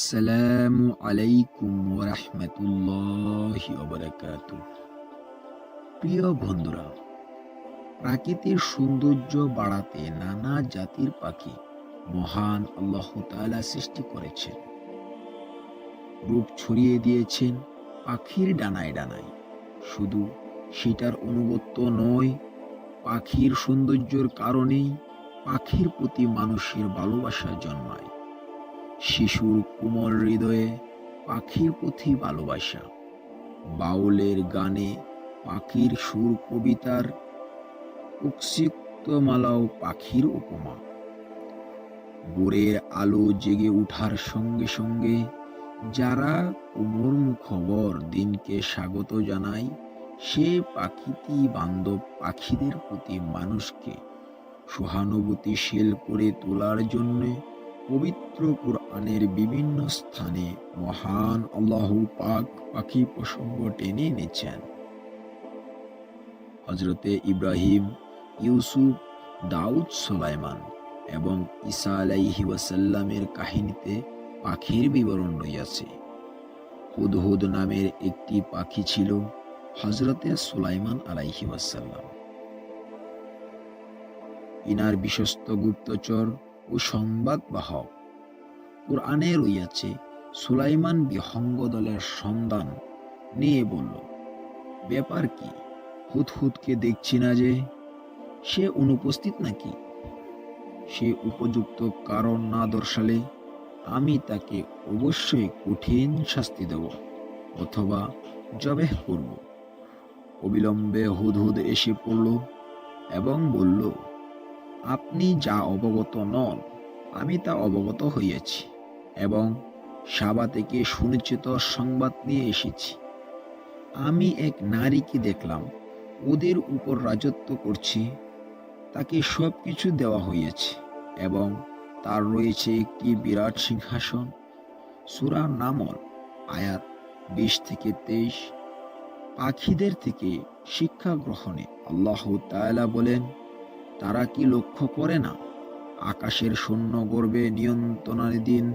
আসসালামু আলাইকুম ওয়া রাহমাতুল্লাহি ওয়া বারাকাতুহু। প্রিয় বন্ধুরা, প্রাকৃতিক সৌন্দর্য বাড়াতে নানা জাতির পাখি মহান আল্লাহ তাআলা সৃষ্টি করেছেন। রূপ ছড়িয়ে দিয়েছেন পাখির ডানায় ডানায়। শুধু সেটার অনুগত্য নয়, পাখির সৌন্দর্যের কারণেই পাখির প্রতি মানুষের ভালোবাসা জন্মায়। শিশুর কোমল হৃদয়ে পাখির প্রতি ভালোবাসা, বাউলের গানে পাখির সুর, কবিতার উৎসিক্তমালাও পাখির উপমা। ভোরের আলো জেগে ওঠার সঙ্গে সঙ্গে যারা মুখর দিনকে স্বাগত জানায়, সে প্রাকৃতি বান্ধব পাখিদের প্রতি মানুষকে সহানুভূতিশীল করে তোলার জন্য পবিত্র কুরআনের বিভিন্ন স্থানে মহান আল্লাহ পাক পাখি প্রসঙ্গ টেনে এনেছেন। হযরতে ইব্রাহিম, ইউসুফ, দাউদ, সুলাইমান এবং ঈসা আলাইহি ওয়াসাল্লামের কাহিনীতে পাখির বিবরণ রয়েছে। হুদহুদ নামের একটি পাখি ছিল হযরতে সুলাইমান আলাইহি ওয়াসাল্লাম। ইনার বিশ্বস্ত গুপ্তচর ও সংবাদবাহক। কুরআনে রয়েছে, সুলাইমান বিহঙ্গ দলের সন্ধান নিয়ে বলল, ব্যাপার কি? হুদহুদকে দেখছি না যে, সে অনুপস্থিত নাকি? সে উপযুক্ত কারণ না দর্শালে আমি তাকে অবশ্যই কঠিন শাস্তি দেব অথবা জবেহ করব। অবিলম্বে হুদহুদ এসে পড়ল এবং বলল, আপনি যা অবগত নন আমি তা অবগত হইয়াছি এবং সাবা থেকে সুনিশ্চিত সংবাদ নিয়ে এসেছি। আমি এক নারীকে দেখলাম, ওদের উপর রাজত্ব করছি। তাকে সব কিছু দেওয়া হইয়াছে এবং তার রয়েছে একটি বিরাট সিংহাসন। সূরা নামল আয়াত 20-23। পাখিদের থেকে শিক্ষা গ্রহণে আল্লাহ তাআলা বলেন, তারা কি লক্ষ্য করে না, আকাশের শূন্য গর্বে নিয়ন্ত্রণাধীন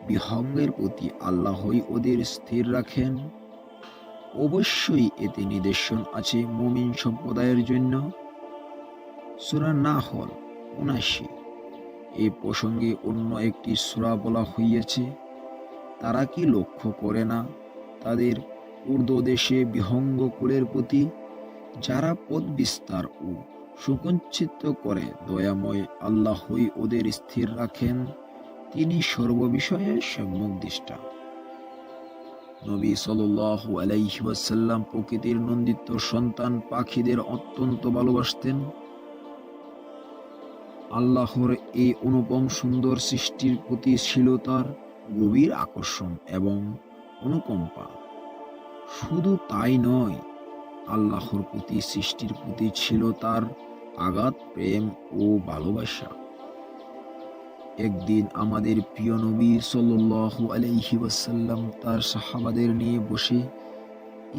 বিহঙ্গের প্রতি আল্লাহই ওদের স্থির রাখেন। অবশ্যই এতে নিদর্শন আছে মুমিন সম্প্রদায়ের জন্য। সূরা নাহল ৭৯। এই প্রসঙ্গে অন্য একটি সূরা বলা হইয়াছে, তারা কি লক্ষ্য করে না তাদের ঊর্ধ্বদেশে বিহঙ্গ কুলের প্রতি, যারা পথ বিস্তার ও সুসঞ্চিত করে? দয়াময় আল্লাহই ওদের স্থির রাখেন, তিনি সর্ববিষয়ে সম্যক দ্রষ্টা। নবী সাল্লাল্লাহু আলাইহি ওয়াসাল্লাম প্রকৃতির নন্দিত সন্তান পাখিদের অত্যন্ত ভালোবাসতেন। আল্লাহর এই অনুপম সুন্দর সৃষ্টির প্রতি ছিল তার গভীর আকর্ষণ এবং অনুকম্পা। শুধু তাই নয়, আল্লাহর প্রতি সৃষ্টির প্রতি ছিল তার আগাধ প্রেম ও ভালোবাসা। একদিন আমাদের প্রিয় নবী সাল্লাল্লাহু আলাইহি ওয়াসাল্লাম তার সাহাবাদের নিয়ে বসে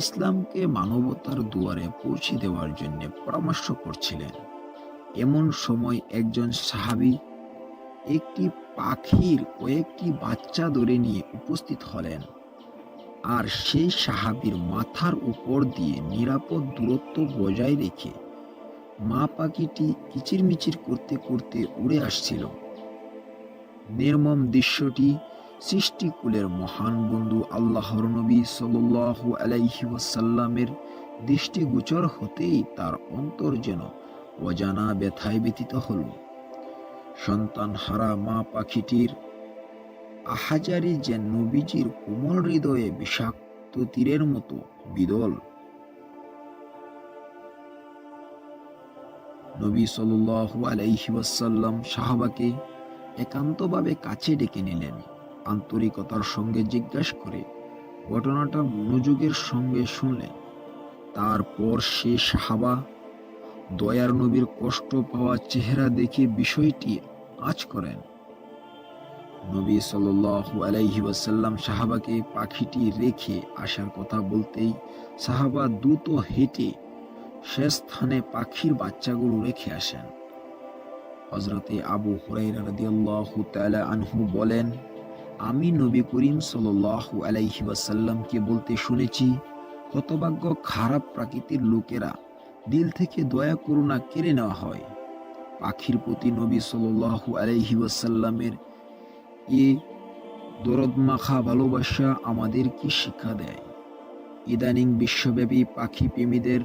ইসলামকে মানবতার দুয়ারে পৌঁছে দেওয়ার জন্য পরামর্শ করছিলেন। এমন সময় একজন সাহাবী একটি পাখির কয়েকটি বাচ্চা ধরে নিয়ে উপস্থিত হলেন, আর সেই সাহাবীর মাথার উপর দিয়ে নিরাপদ দূরত্ব বজায় রেখে মা পাখিটি কিচিরমিচির করতে করতে উড়ে আসছিল। নির্মম দৃশ্যটি সৃষ্টিকুলের মহান বন্ধু আল্লাহর নবী সাল্লাল্লাহু আলাইহি ওয়াসাল্লামের দৃষ্টিগোচর হতেই তার অন্তর যেন অজানা ব্যথায় ব্যথিত হল। সন্তান হারা মা পাখিটির আহাজারি যে নবীজির কোমল হৃদয়ে বিষাক্ত তীরের মতো বিদল। নবী সাল্লাল্লাহু আলাইহি ওয়াসাল্লাম সাহাবাকে একান্তভাবে কাছে ডেকে নিলেন, আন্তরিকতার সঙ্গে জিজ্ঞাসা করে ঘটনাটা মনোযোগের সঙ্গে শুনলেন। তারপর সে সাহাবা দয়ার নবীর কষ্ট পাওয়া চেহারা দেখে বিষয়টি আঁচ করেন। নবী সাল্লাল্লাহু আলাইহি ওয়াসাল্লাম সাহাবাকে পাখিটি রেখে আসার কথা বলতেই সাহাবা দ্রুত হেঁটে সে স্থানে পাখির বাচ্চাগুলো রেখে আসেন। হযরতে আবু হুরায়রা রাদিয়াল্লাহু তাআলা আনহু বলেন, আমি নবী করিম সাল্লাল্লাহু আলাইহি ওয়াসাল্লামকে বলতে শুনেছি, হতভাগ্য খারাপ প্রকৃতির লোকেরা দিল থেকে দয়া করুণা কেড়ে নেওয়া হয়। পাখির প্রতি নবী সাল্লাল্লাহু আলাইহি ওয়াসাল্লামের এ দরদমাখা ভালোবাসা আমাদের কি শিক্ষা দেয়? ইদানিং বিশ্বব্যাপী পাখি প্রেমীদের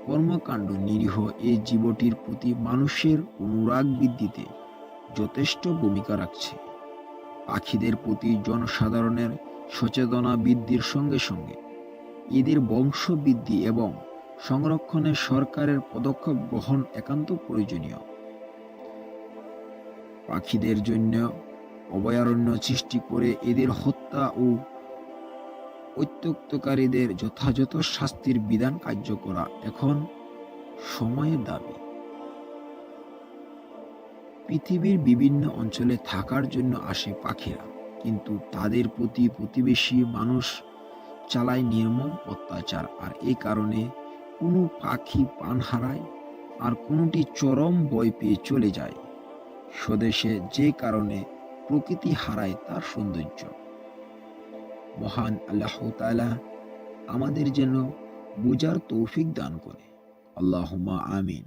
কর্মকাণ্ড নিরীহ এই জীবটির প্রতি মানুষের অনুরাগ বৃদ্ধিতে যথেষ্ট ভূমিকা রাখছে। পাখিদের প্রতি জনসাধারণের সচেতনতা বৃদ্ধির সঙ্গে সঙ্গে এদের বংশ বৃদ্ধি এবং সংরক্ষণে সরকারের পদক্ষেপ গ্রহণ একান্ত প্রয়োজনীয়। পাখিদের জন্য অভয়ারণ্য সৃষ্টি করে এদের হত্যা ও অত্যুক্তকারীদের যথাযথ শাস্তির বিধান কার্য করা এখন সময়ের দাবি। পৃথিবীর বিভিন্ন অঞ্চলে থাকার জন্য আসে পাখিরা, কিন্তু তাদের প্রতি প্রতিবেশী মানুষ চালায় নির্মম অত্যাচার, আর এই কারণে কোনো পাখি প্রাণ হারায় আর কোনোটি চরম ভয় পেয়ে চলে যায় স্বদেশে, যে কারণে প্রকৃতি হারায় তার সৌন্দর্য। মহান আল্লাহ তাআলা আমাদের যেন বুঝার তৌফিক দান করে। আল্লাহুম্মা আমিন।